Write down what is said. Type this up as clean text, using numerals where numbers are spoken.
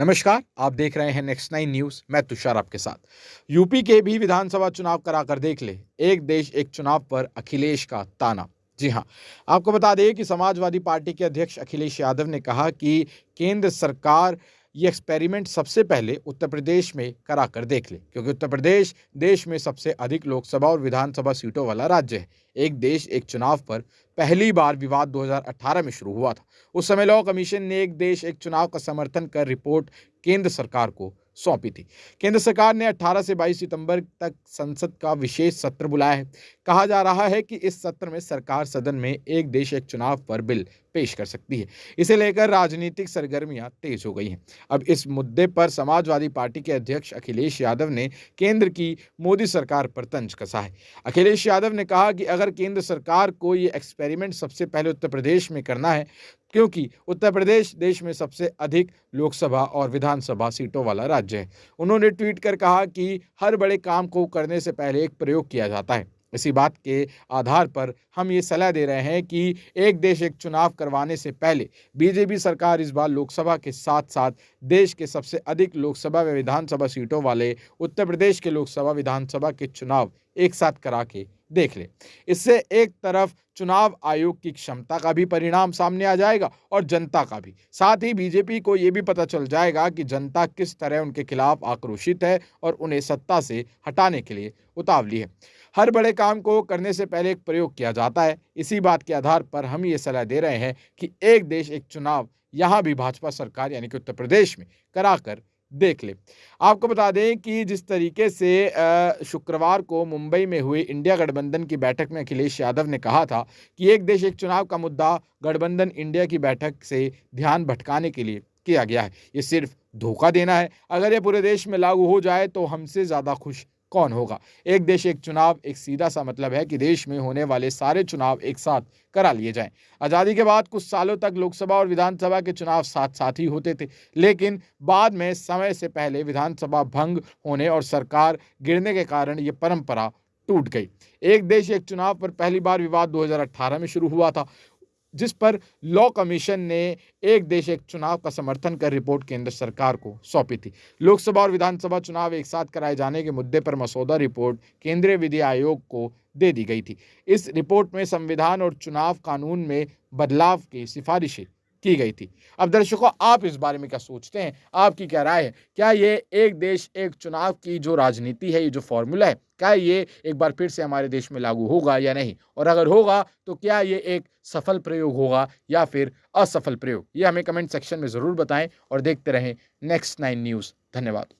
नमस्कार, आप देख रहे हैं नेक्स्ट नाइन न्यूज। मैं तुषार आपके साथ। यूपी के भी विधानसभा चुनाव कराकर देख ले, एक देश एक चुनाव पर अखिलेश का ताना। जी हां, आपको बता दें कि समाजवादी पार्टी के अध्यक्ष अखिलेश यादव ने कहा कि केंद्र सरकार ये एक्सपेरिमेंट सबसे पहले उत्तर प्रदेश में कराकर देख ले, क्योंकि उत्तर प्रदेश देश में सबसे अधिक लोकसभा और विधानसभा सीटों वाला राज्य है। एक देश एक चुनाव पर पहली बार विवाद 2018 में शुरू हुआ था। उस समय लॉ कमीशन ने एक देश एक चुनाव का समर्थन कर रिपोर्ट केंद्र सरकार को सौंपी थी। केंद्र सरकार ने 18 से 22 सितंबर तक संसद का विशेष सत्र बुलाया है। कहा जा रहा है कि इस सत्र में सरकार सदन में एक देश एक चुनाव पर बिल पेश कर सकती है। इसे लेकर राजनीतिक सरगर्मियां तेज हो गई हैं। अब इस मुद्दे पर समाजवादी पार्टी के अध्यक्ष अखिलेश यादव ने केंद्र की मोदी सरकार पर तंज कसा है। अखिलेश यादव ने कहा कि अगर केंद्र सरकार को ये एक्सपेरिमेंट सबसे पहले उत्तर प्रदेश में करना है, क्योंकि उत्तर प्रदेश देश में सबसे अधिक लोकसभा और विधानसभा सीटों वाला राज्य है। उन्होंने ट्वीट कर कहा कि हर बड़े काम को करने से पहले एक प्रयोग किया जाता है। इसी बात के आधार पर हम ये सलाह दे रहे हैं कि एक देश एक चुनाव करवाने से पहले बीजेपी सरकार इस बार लोकसभा के साथ-साथ देश के सबसे अधिक लोकसभा व विधानसभा सीटों वाले उत्तर प्रदेश के लोकसभा विधानसभा के चुनाव एक साथ करा के देख ले। इससे एक तरफ चुनाव आयोग की क्षमता का भी परिणाम सामने आ जाएगा और जनता का भी। साथ ही बीजेपी को ये भी पता चल जाएगा कि जनता किस तरह उनके खिलाफ आक्रोशित है और उन्हें सत्ता से हटाने के लिए उतावली है। हर बड़े काम को करने से पहले एक प्रयोग किया जाता है। इसी बात के आधार पर हम ये सलाह दे रहे हैं कि एक देश एक चुनाव यहाँ भी भाजपा सरकार यानी कि उत्तर प्रदेश में कराकर देख ले। आपको बता दें कि जिस तरीके से शुक्रवार को मुंबई में हुई इंडिया गठबंधन की बैठक में अखिलेश यादव ने कहा था कि एक देश एक चुनाव का मुद्दा गठबंधन इंडिया की बैठक से ध्यान भटकाने के लिए किया गया है। ये सिर्फ धोखा देना है। अगर ये पूरे देश में लागू हो जाए तो हमसे ज़्यादा खुश कौन होगा। एक देश एक चुनाव एक सीधा सा मतलब है कि देश में होने वाले सारे चुनाव एक साथ करा लिए जाएं। आज़ादी के बाद कुछ सालों तक लोकसभा और विधानसभा के चुनाव साथ साथ ही होते थे, लेकिन बाद में समय से पहले विधानसभा भंग होने और सरकार गिरने के कारण ये परंपरा टूट गई। एक देश एक चुनाव पर पहली बार विवाद 2018 में शुरू हुआ था, जिस पर लॉ कमीशन ने एक देश एक चुनाव का समर्थन कर रिपोर्ट केंद्र सरकार को सौंपी थी। लोकसभा और विधानसभा चुनाव एक साथ कराए जाने के मुद्दे पर मसौदा रिपोर्ट केंद्रीय विधि आयोग को दे दी गई थी। इस रिपोर्ट में संविधान और चुनाव कानून में बदलाव की सिफारिशें की गई थी। अब दर्शकों, आप इस बारे में क्या सोचते हैं? आपकी क्या राय है? क्या ये एक देश एक चुनाव की जो राजनीति है, ये जो फॉर्मूला है, क्या ये एक बार फिर से हमारे देश में लागू होगा या नहीं? और अगर होगा तो क्या ये एक सफल प्रयोग होगा या फिर असफल प्रयोग? ये हमें कमेंट सेक्शन में ज़रूर बताएं और देखते रहें नेक्स्ट 9 न्यूज़। धन्यवाद।